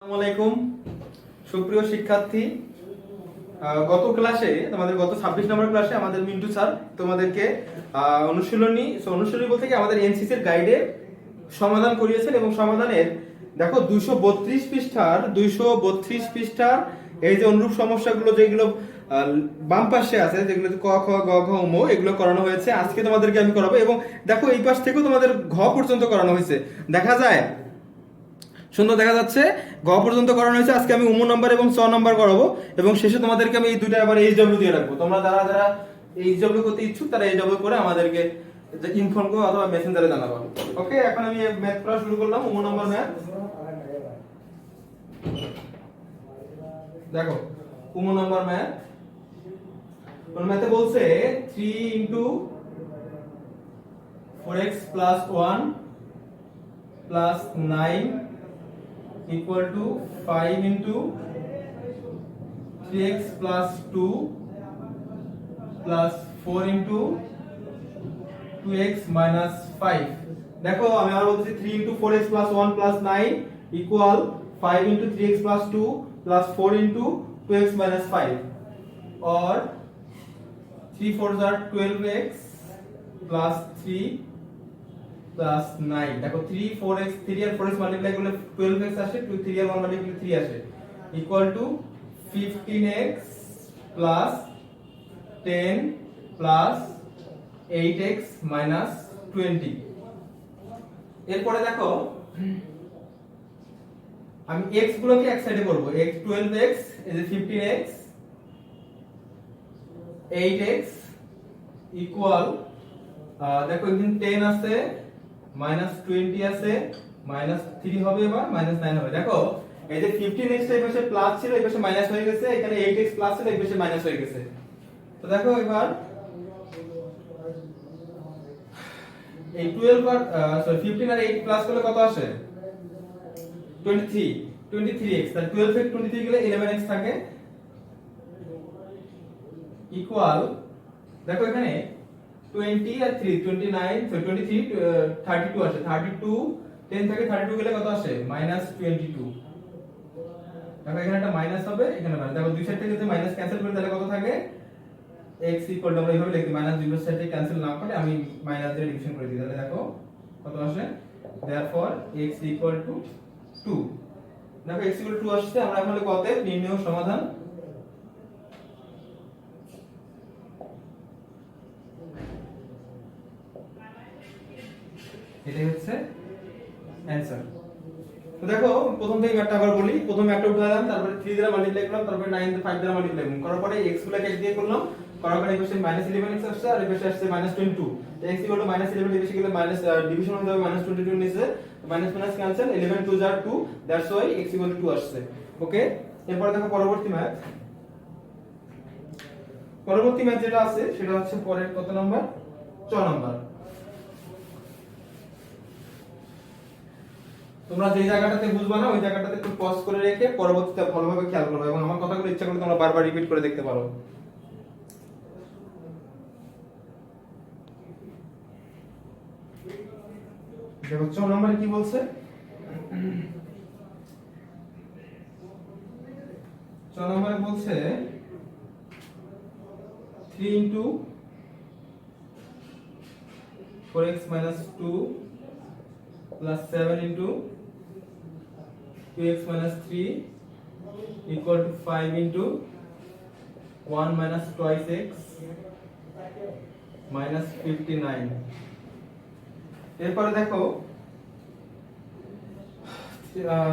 আসসালামু আলাইকুম সুপ্রিয় শিক্ষার্থী। গত ক্লাসে তোমাদের গত 26 নম্বর ক্লাসে আমাদের মিন্টু স্যার তোমাদেরকে অনুশীলনী বলতে কি আমাদের এনসিসি এর গাইডে সমাধান করিয়েছেন এবং সমাধানের দেখো 232 পৃষ্ঠার এই যে অনুরূপ সমস্যাগুলো যেগুলো বাম পাশে আছে, যেগুলো ক খ গ ঘ ম এগুলো করানো হয়েছে। আজকে তোমাদেরকে আমি করাবো এবং দেখো এই পাশ থেকেও তোমাদের ঘ পর্যন্ত করানো হয়েছে, দেখা যায় সুন্দর দেখা যাচ্ছে। গ পর্যন্ত করানো হয়েছে। আজকে আমি উম নাম্বার এবং চ নাম্বার করাবো এবং শেষে তোমাদেরকে আমি এই দুইটা আবার এইচডব্লিউ দিয়ে রাখবো। তোমরা যারা যারা এইচডব্লিউ করতে ইচ্ছুক তারা এইচডব্লিউ করে আমাদেরকে ইনফর্ম করো অথবা মেসেঞ্জারে জানাবো। ওকে, এখন আমি ম্যাথ করা শুরু করলাম। উম নাম্বার ম্যাথ। দেখো উম নাম্বার ম্যাথ, কোন ম্যাথে বলছে 3 into 4x plus 1 plus 9 equal to 5 into 3x plus 2 plus 4 into 2x minus 5। দেখো আমি আবার বলছি 3 into 4x plus 1 plus 9 equal 5 into 3x plus 2 plus 4 into 2x minus 5, or 3 4s are 12x plus 3 plus 9। দেখো 3 4x 3 আর 4x multiply করলে 12x আসে, 2 3 আর 1 multiply 3 আসে, equal to 15x plus 10 plus 8x minus 20। এরপরে দেখো আমি x গুলোকে এক সাইডে করব। x 12x এই যে 15x 8x ইকুয়াল দেখো এখানে 10 আছে, মাইনাস 20 আছে, মাইনাস 3 হবে, এবার মাইনাস 9 হবে। দেখো এই যে 15x এর পাশে প্লাস ছিল, এই পাশে মাইনাস হয়ে গেছে, এখানে 8x প্লাস ছিল, এই পাশে মাইনাস হয়ে গেছে। তো দেখো এবার এই 12 আর 15 আর 8 প্লাস করলে কত আসে? 23x। তাহলে 12 থেকে 23 গেলে 11x থাকে, ইকুয়াল দেখো এখানে 20 আর 3 29, so 23 32 আসে, 32 10 থেকে 32 গেলে কত আসে? -22। দেখো এখানে একটা মাইনাস হবে, এখানে মাইনাস। দেখো দুই সাইড থেকে যদি মাইনাস ক্যান্সেল করি তাহলে কত থাকে? x ইকুয়াল টু আমরা এইভাবে লিখি, মাইনাস দুই সাইড থেকে ক্যান্সেল না করে আমি মাইনাস দিয়ে ডিভিশন করে দিই, তাহলে দেখো কত আসে। therefore x equal to 2। দেখো x ইকুয়াল টু 2 আসছে। আমরা এখন লিখব অতএব নির্ণেয় সমাধান। এটাই হচ্ছে অ্যানসার। তো দেখো প্রথম থেকে ম্যাথটা আবার বলি। প্রথমে একটা উঠালাম, তারপরে 3 দ্বারা মাল্টিপ্লাই করলাম, তারপরে 9 দিয়ে 5 দ্বারা মাল্টিপ্লাই করলাম, করার পরে x গুলোকে এক দিয়ে করলাম, করার পরে এই পাশে -11x আসছে আর এই পাশে আসছে -22। তো x ইকুয়াল টু -11 এই পাশে গেলে মাইনাস ডিভিশন হয়ে যাবে, -22 নিচে মাইনাস মাইনাস ক্যান্সেল, 11 2 আর 2, that's Y x equal to 2 আসছে। ওকে, এরপর দেখো পরবর্তী ম্যাথ। পরবর্তী ম্যাথ যেটা আছে সেটা হচ্ছে পরের কত নাম্বার? 6 নাম্বার। তোমরা যে জায়গাটাতে বুঝবা না ওই জায়গাটাতে একটু পজ করে রেখে পরবর্তীতে ভালোভাবে খেয়াল করবে এবং আমার কথাগুলো ইচ্ছা করলে তোমরা বারবার রিপিট করে দেখতে পারো। দেখো 6 নম্বরে কি বলছে? 6 নম্বরে বলছে 3 into 4x minus 2 plus 7 into 2x minus 3 equal to 5 into 1 minus twice x minus 59। এরপরে দেখো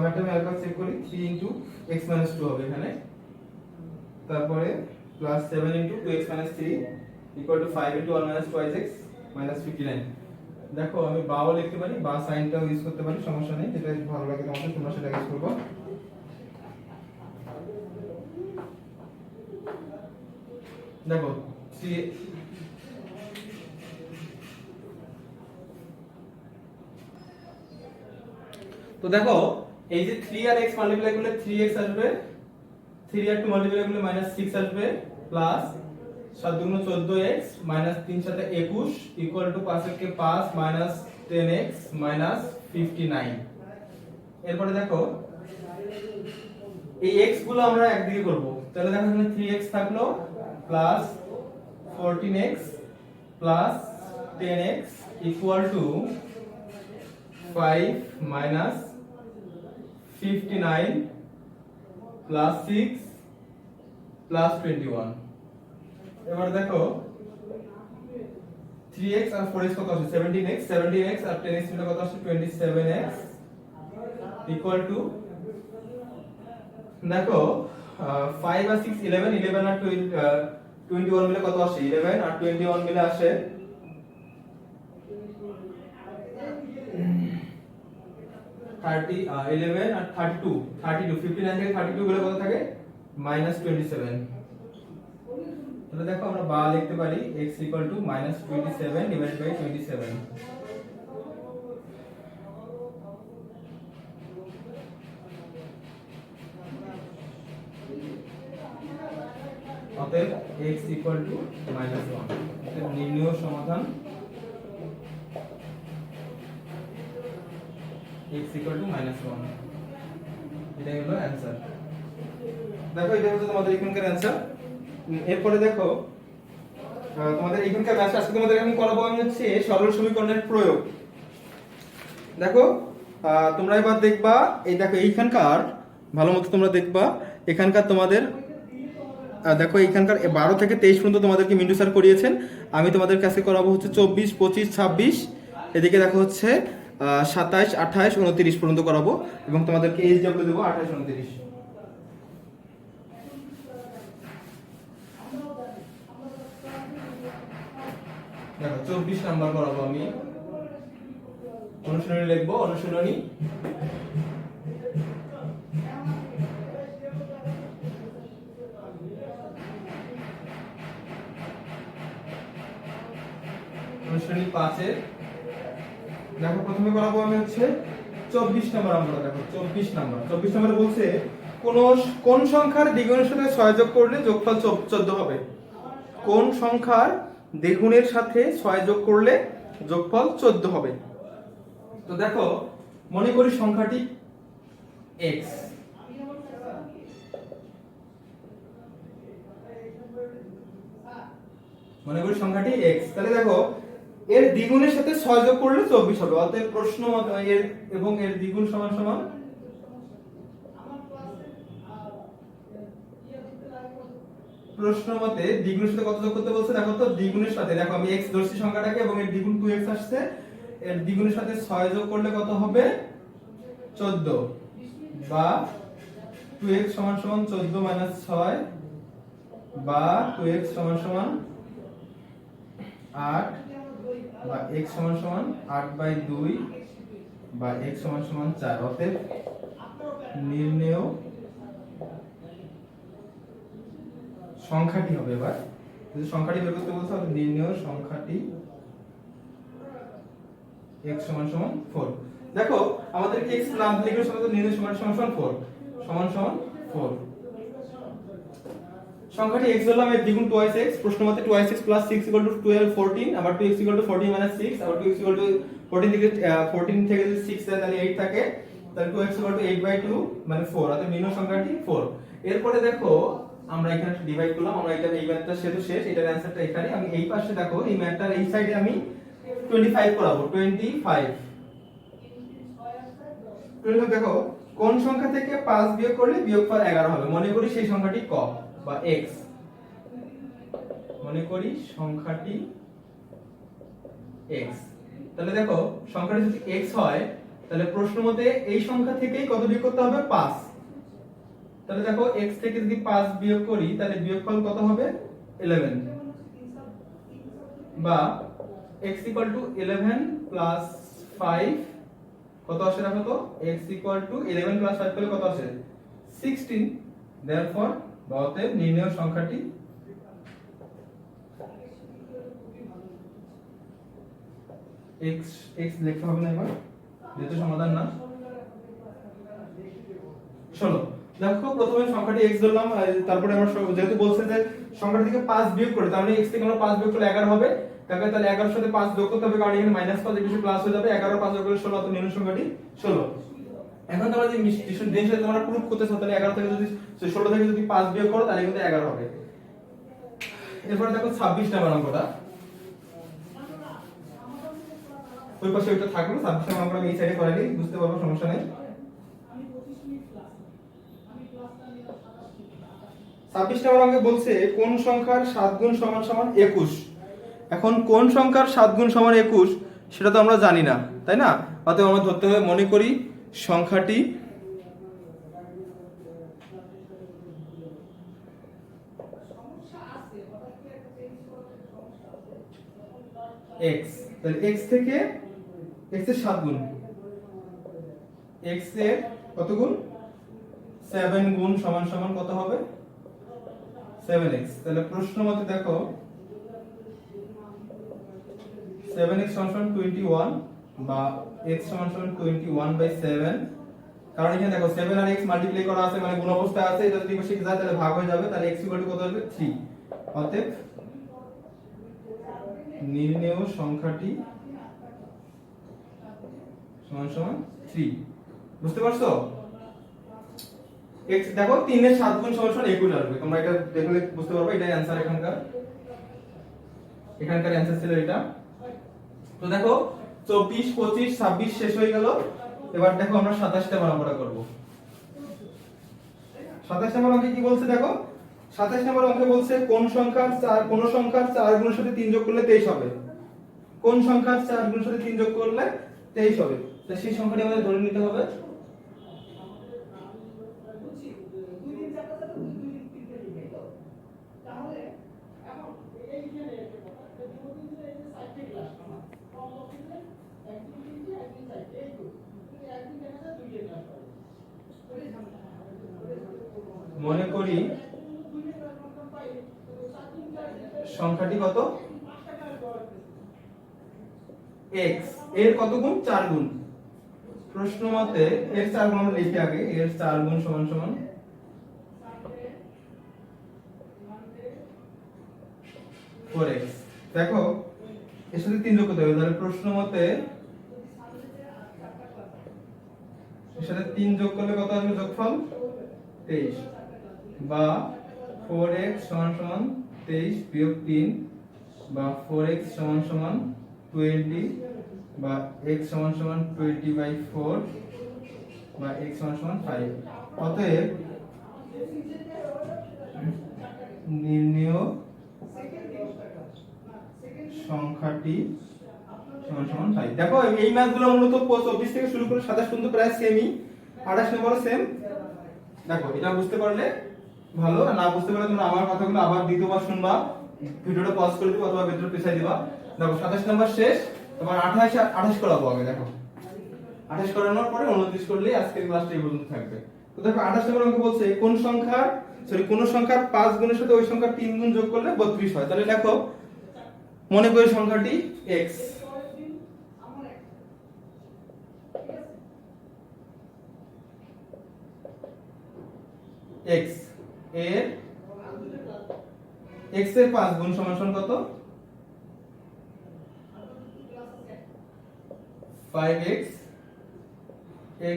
ম্যাথটা আমি আরেকবার চেক করি। 3 into x minus 2 হবে এখানে, তারপরে plus 7 into 2x minus 3 equal to 5 into 1 minus twice x minus 59। দেখো আমি বাও লিখতে পারি, বা সাইনটাও ইউজ করতে পারি, সমস্যা নেই, যেটা ভালো লাগে তোমাদের তোমরা সেটা ইউজ করবে। দেখো তো দেখো এই যে 3 আর x মাল্টিপ্লাই করলে 3x আসবে, 3 আর 2 মাল্টিপ্লাই করলে -6 আসবে, প্লাস 7 দুগুণ 14x মাইনাস 3 সাথে 21 ইকুয়াল টু 5 এর কে 5 মাইনাস 10x মাইনাস 59। এরপরে দেখো এই x গুলো আমরা একদিকে করব, তাহলে দেখো এখানে 3x থাকলো plus 14x plus 10x equal to 5 minus 59 plus 6 plus 21। এবার দেখো 3x আর 4x কত আসে 17x, 17x আর 10x মিলে কত আসে 27x ইকুয়াল টু দেখো 5 আর 6 11, 11 আর 21 মিলে কত আসে 11 আর 21 মিলে আসে 30 11 আর 32 59 থেকে 32 গেলে কত থাকে -27। তাহলে দেখো আমরা বা লিখতে পারি x -27 ডিভাইডেড বাই 27। অতএব x -1। অতএব নির্ণয় সমাধান x -1। এটাই হলো অ্যানসার। দেখো এটা হচ্ছে তোমাদের এখানকার অ্যানসার। এরপরে দেখো তোমাদের এখানকার ব্যাস আজকে তোমাদের আমি করাবো আমি হচ্ছে সরল সমীকরণের প্রয়োগ। দেখো তোমরা এবার দেখবা এই দেখো এইখানকার ভালো মতো তোমরা দেখবা এখানকার তোমাদের দেখো এইখানকার 12 থেকে 23 পর্যন্ত তোমাদেরকে মিন্টু স্যার করিয়েছেন। আমি তোমাদের কাছে করাবো হচ্ছে 24 25 26, এদিকে দেখো হচ্ছে 27 28 29 পর্যন্ত করাবো এবং তোমাদেরকে এইচডব্লিউ দেবো 28 29। দেখো 24 নাম্বার করাবো আমি। অনুশীলনী লিখবো অনুশীলনী অনুশীলনী 5 এর দেখো প্রথমে করাবো আমি হচ্ছে 24 নাম্বার অঙ্কটা। দেখো 24 নম্বরে বলছে কোন সংখ্যার দ্বিগুণের সাথে 6 যোগ করলে যোগফল 14 হবে। কোন সংখ্যার দ্বিগুণের সাথে 6 যোগ করলে যোগফল 14 হবে। তো দেখো মনে করি সংখ্যাটি x, মনে করি সংখ্যাটি x, তাহলে দেখো এর দ্বিগুণের সাথে 6 যোগ করলে 24 হবে। অতএব প্রশ্ন মতে এর এবং এর দ্বিগুণ সমান সমান প্রশ্ন মতে দ্বিগুণের সাথে কত যোগ করতে বলছে। দেখো তো দ্বিগুণের সাথে দেখো আমি x ধরছি সংখ্যাটাকে এবং এর দ্বিগুণ 2x আসছে, এর দ্বিগুণের সাথে 6 যোগ করলে কত হবে 14 বা 2x সমান সমান 14 মাইনাস 6 বা 2x সমান সমান 8 বা x সমান সমান 8/2 বা x সমান সমান 4। অতএব নির্ণেয় সংখ্যাটি হবে। এবার যদি সংখ্যাটি বের করতে বলছো তাহলে নির্ণেয় সংখ্যাটি x সমান সমান 4। দেখো আমাদের কি x নাম লিখলে সমান নির্ণেয় সংখ্যাটি সমান সমান 4 সমান সমান 4। সংখ্যাটি x ধরলাম এর দ্বিগুণ 2x, প্রশ্ন মতে 2x 6 12 14, আবার 2x 14 6, আবার 2x 14 থেকে 14 থেকে যদি 6 যায় তাহলে 8 থাকে, তাহলে 2x 8/2 মানে 4। অর্থাৎ নির্ণয় সংখ্যাটি 4। এরপরে দেখো আমরা এখানে একটা ডিভাইড করলাম, আমরা এটা এই ম্যাথটা শেষ, এটার অ্যানসারটা এখানে। আমি এই পাশে দেখো এই ম্যাথটার এই সাইডে আমি 25 করাবো 25। দেখো কোন সংখ্যা থেকে 5 বিয়োগ করলে বিয়োগফল 11 হবে। মনে করি সেই সংখ্যাটি ক বা x, মনে করি সংখ্যাটি x। তাহলে দেখো সংখ্যাটি যদি x হয় তাহলে প্রশ্ন মতে এই সংখ্যা থেকেই কত বিয়োগ করতে হবে 5। তাহলে দেখো x থেকে যদি 5 বিয়োগ করি তাহলে বিয়োগফল কত হবে 11 বা x 11 প্লাস 5 কত আসে দেখো তো x 11 প্লাস 5 করলে কত আসে 16। देयरफॉर অতএব নির্ণেয় সংখ্যাটি x লিখতে হবে না এবার যেহেতু সমাধান না। চলো দেখো প্রথমে সংখ্যাটি x ধরলাম, তারপরে আমরা যেহেতু বলছে যে সংখ্যাটি থেকে 5 বিয়োগ করে তার মানে x থেকে আমরা 5 বিয়োগ করলে 11 হবে। তাহলে 11 এর সাথে 5 যোগ করতে হবে কারণ এখানে -5 এর কিছু প্লাস হয়ে যাবে। 11 আর 5 যোগ করলে 16, অত নির্ণয় সংখ্যাটি 16। এখন তোমরা যে ডিফারেন্সিয়াল তোমরা প্রুফ করতেছো, তাহলে 11 থেকে যদি 16 থেকে যদি 5 বিয়োগ করো তাহলে কিন্তু 11 হবে। এরপর দেখো 26 নাম্বার অঙ্কটা, ওই পাশে ওইটা থাকলো, 26 নাম্বার অঙ্কটা আমি এই সাইডে করে নিই, বুঝতে পারবো, সমস্যা নেই। 26 নাম্বার অঙ্কে বলছে কোন সংখ্যার 7 গুণ সমান সমান 21। এখন কোন সংখ্যার 7 গুণ সমান 21 সেটা তো আমরা জানি না, তাই না? অতএব আমরা ধরতে হবে, মনে করি সংখ্যাটি x, তাহলে x থেকে x এর 7 গুণ, x এর কত গুণ? 7 গুণ সমান সমান কত হবে? 7x। তাহলে প্রশ্ন মতে দেখো 7x সমান 21 বা x সমান 21/7, কারণ এখানে দেখো 7 আর x মাল্টিপ্লাই করা আছে, মানে গুণ অবস্থায় আছে, এটা যদি পাশে যায় তাহলে ভাগ হয়ে যাবে, তাহলে x কত হবে? 3। অতএব নির্ণেয় সংখ্যাটি সমান সমান 3। বুঝতে পারছো? x দেখো 3 এর 7 গুণ সমান সমান 21 আসবে, তোমরা এটা দেখলে বুঝতে পারবে, এটাই आंसर এখানকার आंसर ছিল এটা। তো দেখো 24 25 26 শেষ হয়ে গেল। এবার দেখো আমরা 27 টা বানাবো করব। 27 নম্বর অঙ্কে কি বলছে দেখো, 27 নম্বর অঙ্কে বলছে কোন সংখ্যার 4 গুণের সাথে 3 যোগ করলে 23 হবে। কোন সংখ্যার 4 গুণের সাথে 3 যোগ করলে 23 হবে, তো সেই সংখ্যাটি আমাদের ধরে নিতে হবে। মনে করি সংখ্যাটি কত? x এর কত গুণ? 4 গুণ। প্রশ্ন মতে এর 4 গুণ আমরা লিখি আগে, এর 4 গুণ সমান সমান 4x। দেখো এর সাথে 3 যোগ করতে হবে, তাহলে প্রশ্ন মতে এর সাথে 3 যোগ করলে কত আসবে যোগফল? 23 বা 4x সমান সমান 23 বিয়োগ 3 বা 4x সমান সমান 20 বা x সমান সমান 20/4 বা x সমান সমান 5। অতএব নির্ণেয় সংখ্যাটি সমান সমান 5। দেখো এই ম্যাথগুলো মূলত 24 থেকে শুরু করে 27 পর্যন্ত প্রায় সেমই, 28 নম্বরও সেম। দেখো এটা বুঝতে পারলে ভালো, আর না বুঝতে পারলে তোমরা আমার কথাগুলো আবার দ্বিতীয়বার শুনবা, ভিডিওটা পজ করে দিবা অথবা ভিডিওটা পেছাই দিবা। দেখো 27 নম্বর শেষ, তোমার 28 করাবো আগে। দেখো 28 করানোর পরে 29 করলেই আজকের ক্লাসটা এই পর্যন্ত থাকবে। তো দেখো 28 নম্বর অঙ্ক বলছে কোন সংখ্যার 5 গুণের সাথে ওই সংখ্যার 3 গুণ যোগ করলে 32 হয়। তাহলে দেখো মনে করি সংখ্যাটি x, x এর 5 গুণ সমান সমান কত? 5x,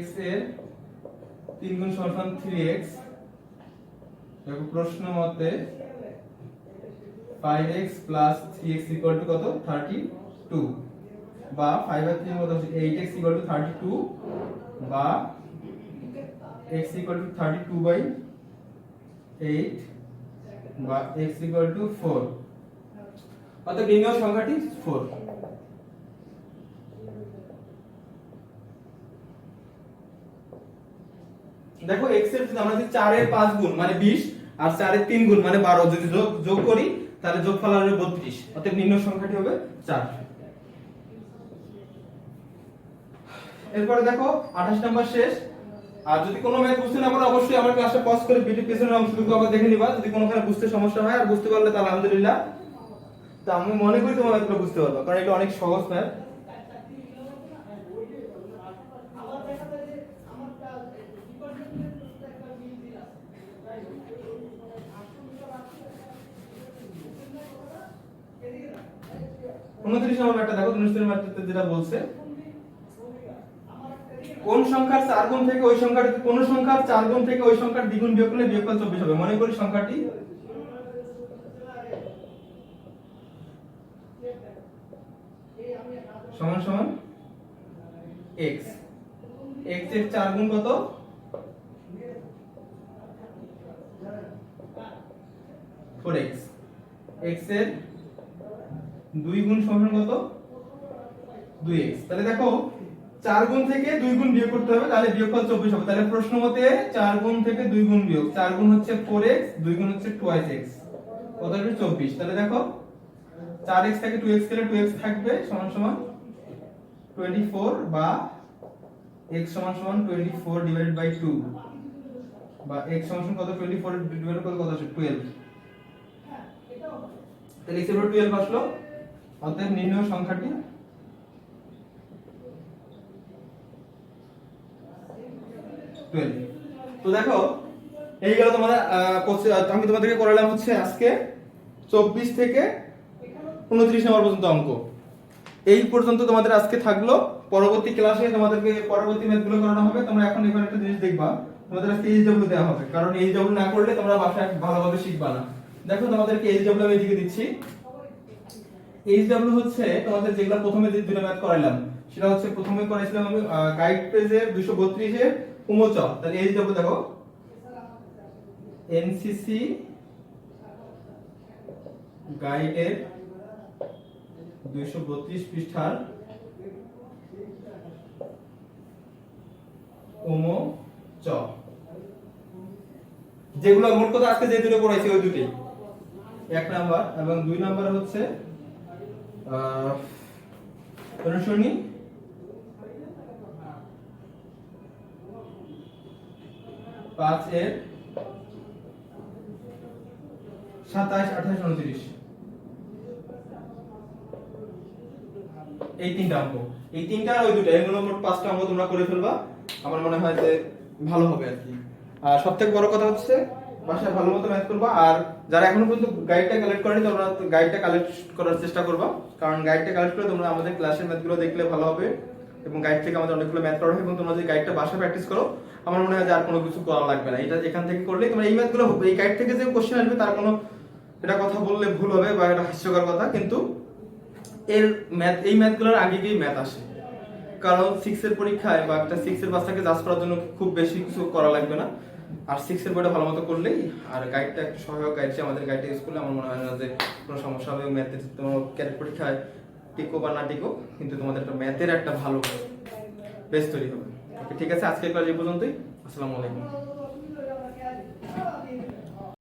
x এর 3 গুণ সমান সমান 3x। দেখো প্রশ্ন মতে 5x plus 3x equal to কত? 32 বা 5 আর 3 কত হচ্ছে 8x equal to 32 বা x equal to 32/8 বা x equal to 4। অর্থাৎ নির্ণেয় সংখ্যাটি 4। দেখো x এর যদি আমরা যদি 4 এর 5 গুণ মানে 20 আর 4 এর 3 গুণ মানে 12 যদি যোগ করি তাহলে যোগফল আসবে 32। অতএব নির্ণেয় সংখ্যাটি হবে 4। এরপরে দেখো 28 নাম্বার শেষ। আর যদি কোনো ম্যাথ বুঝতে না পারো অবশ্যই আমার ক্লাসটা পজ করে ভিডিও পেছনের অংশটুকু আবার দেখে নিবা, যদি কোনোখানে বুঝতে সমস্যা হয় আর বুঝতে পারলে তাহলে আলহামদুলিল্লাহ। তো আমি মনে করি তোমরা ম্যাথগুলো বুঝতে পারবে, কারণ এটা অনেক সহজ ম্যাথ। উনত্রিশ নম্বর ম্যাথটা দেখো, 29 নম্বর ম্যাথটাতে যেটা বলছে কোন সংখ্যার 4 গুণ থেকে ওই সংখ্যার কোন সংখ্যার 4 গুণ থেকে ওই সংখ্যার দ্বিগুণ বিয়োগ করলে বিয়োগফল 24 হবে। মনে করি সংখ্যাটি সমান সমান x, x এর 4 গুণ কত? 4x, x এর 2 গুণ সমান কত? 2x। তাহলে দেখো 4 গুণ থেকে 2 গুণ বিয়োগ করতে হবে, তাহলে বিয়োগফল 24 হবে। তাহলে প্রশ্ন মতে 4 গুণ থেকে 2 গুণ বিয়োগ, 4 গুণ হচ্ছে 4x, 2 গুণ হচ্ছে 2x, কত হবে? 24। তাহলে দেখো 4x থেকে 2x গেলে 2x থাকবে সমান সমান 24 বা x সমান সমান 24 ডিভাইডেড বাই 2 বা x সমান সমান কত? 24 ডিভাইডেড কত আছে? 12। তাহলে x এর উপর 12 আসলো। অতএব নির্ণয় সংখ্যাটি 12। তো দেখো এই গেল তোমাদের আমি তোমাদেরকে করালাম হচ্ছে আজকে 24 থেকে 29 নম্বর পর্যন্ত অঙ্ক। এই পর্যন্ত তোমাদের আজকে থাকলো। পরবর্তী ক্লাসে তোমাদেরকে পরবর্তী ম্যাথগুলো করানো হবে। তোমরা এখন এখানে একটা জিনিস দেখবা, তোমাদের আজকে এইচডব্লিউ দেওয়া হবে, কারণ এইচডব্লিউ না করলে তোমরা বাসায় ভালোভাবে শিখবা না। দেখো তোমাদেরকে এইচডব্লিউ আমি এদিকে দিচ্ছি। এইচডব্লিউ হচ্ছে তোমাদের যেগুলো প্রথমে যে দুটো ম্যাথ করাইলাম, সেটা হচ্ছে প্রথমে করাইছিলাম আমি গাইড পেজে 232 এর উমোচ। তাহলে এইচডব্লিউ দেখো এনসিসি গাইডের 232 পৃষ্ঠার উমোচ, যেগুলো মোট কথা আজকে যে দুটো পড়াইছি ওই দুটোই। এক নাম্বার এবং 2 নাম্বার হচ্ছে অনুসরণী 5 এর 27, 28, 29, এই তিনটা অঙ্ক, এই তিনটা আর ওই দুটো, এগুলো মোট 5টা অঙ্ক তোমরা করে ফেলবা। আমার মনে হয় যে ভালো হবে আর কি। আর সবথেকে বড় কথা হচ্ছে বাসায় ভালো মতো ম্যাথ করবা। আর যারা এখনো পর্যন্ত গাইডটা কালেক্ট করেনি, তোমরা গাইডটা কালেক্ট করার চেষ্টা করবা, কারণ গাইডটা কালেক্ট করে তোমরা আমাদের ক্লাসের ম্যাথগুলো দেখলে ভালো হবে এবং গাইড থেকে আমাদের অনেকগুলো ম্যাথ করা হবে। এবং তোমরা যদি গাইডটা বাসায় প্র্যাকটিস করো, আমার মনে হয় যে আর কোনো কিছু করা লাগবে না। এটা এখান থেকে করলেই তোমরা এই ম্যাথগুলো হবে। এই গাইড থেকে যে কোশ্চেন আসবে তার কোনো এটা কথা বললে ভুল হবে বা এটা হাস্যকর কথা, কিন্তু এর ম্যাথ এই ম্যাথগুলোর আগে গিয়ে ম্যাথ আসে। কারণ 6 এর পরীক্ষায় বা একটা 6 এর বাচ্চাকে জাজ করার জন্য খুব বেশি কিছু করা লাগবে না। আর 6 এর বইটা ভালো মতো করলেই, আর গাইডটা একটা সহায়ক গাইড, আমাদের গাইডটা ইউজ করলে আমার মনে হয় না যে কোনো সমস্যা হবে। ম্যাথের তোমার ক্যারেক্ট পরীক্ষায় টিকো বা না টিকো, কিন্তু তোমাদের একটা ম্যাথের একটা ভালো বেস তৈরি হবে। ওকে, ঠিক আছে, আজকের ক্লাস এই পর্যন্তই। আসসালামু আলাইকুম।